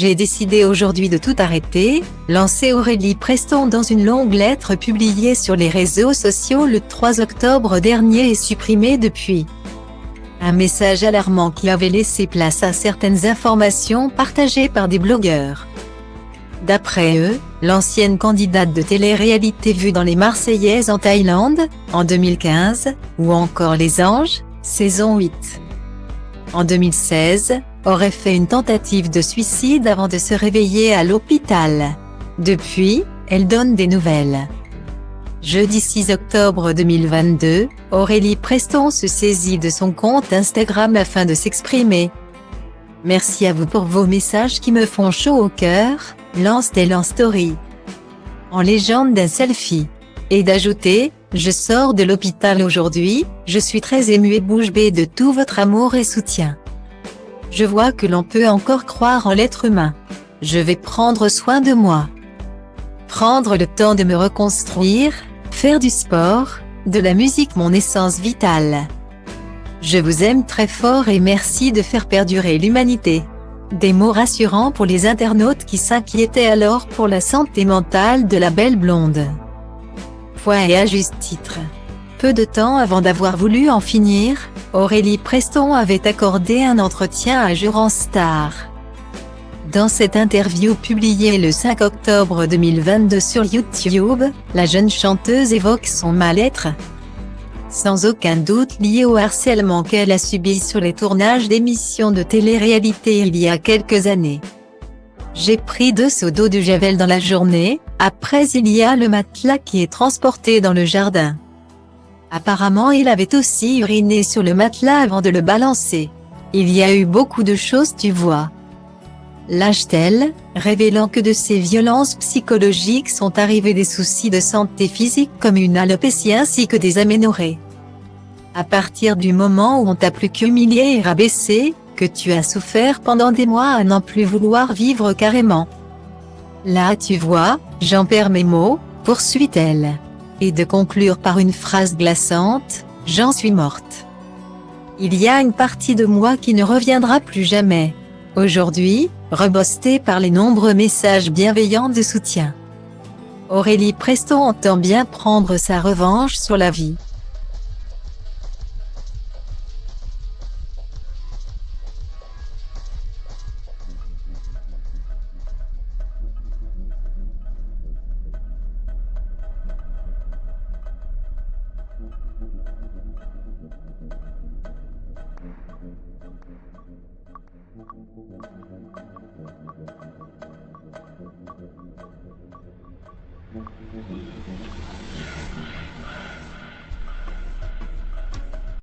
J'ai décidé aujourd'hui de tout arrêter, lançait Aurélie Preston dans une longue lettre publiée sur les réseaux sociaux le 3 octobre dernier et supprimée depuis. Un message alarmant qui avait laissé place à certaines informations partagées par des blogueurs. D'après eux, l'ancienne candidate de télé-réalité vue dans Les Marseillaises en Thaïlande, en 2015, ou encore Les Anges, saison 8. En 2016, aurait fait une tentative de suicide avant de se réveiller à l'hôpital. Depuis, elle donne des nouvelles. Jeudi 6 octobre 2022, Aurélie Preston se saisit de son compte Instagram afin de s'exprimer. Merci à vous pour vos messages qui me font chaud au cœur, lance-t-elle en story. En légende d'un selfie. Et d'ajouter, je sors de l'hôpital aujourd'hui, je suis très émue et bouche bée de tout votre amour et soutien. Je vois que l'on peut encore croire en l'être humain. Je vais prendre soin de moi. Prendre le temps de me reconstruire, faire du sport, de la musique mon essence vitale. Je vous aime très fort et merci de faire perdurer l'humanité. Des mots rassurants pour les internautes qui s'inquiétaient alors pour la santé mentale de la belle blonde. Et à juste titre. Peu de temps avant d'avoir voulu en finir, Aurélie Preston avait accordé un entretien à Jurance Star. Dans cette interview publiée le 5 octobre 2022 sur YouTube, la jeune chanteuse évoque son mal-être. Sans aucun doute lié au harcèlement qu'elle a subi sur les tournages d'émissions de télé-réalité il y a quelques années. J'ai pris 2 seaux d'eau de Javel dans la journée, après il y a le matelas qui est transporté dans le jardin. Apparemment il avait aussi uriné sur le matelas avant de le balancer. Il y a eu beaucoup de choses tu vois. Lâche-t-elle, révélant que de ces violences psychologiques sont arrivés des soucis de santé physique comme une alopécie ainsi que des aménorrhées. À partir du moment où on t'a plus qu'humilié et rabaissé, que tu as souffert pendant des mois à n'en plus vouloir vivre carrément. Là tu vois, j'en perds mes mots, poursuit-elle. Et de conclure par une phrase glaçante, j'en suis morte. Il y a une partie de moi qui ne reviendra plus jamais. Aujourd'hui, reboostée par les nombreux messages bienveillants de soutien. Aurélie Preston entend bien prendre sa revanche sur la vie.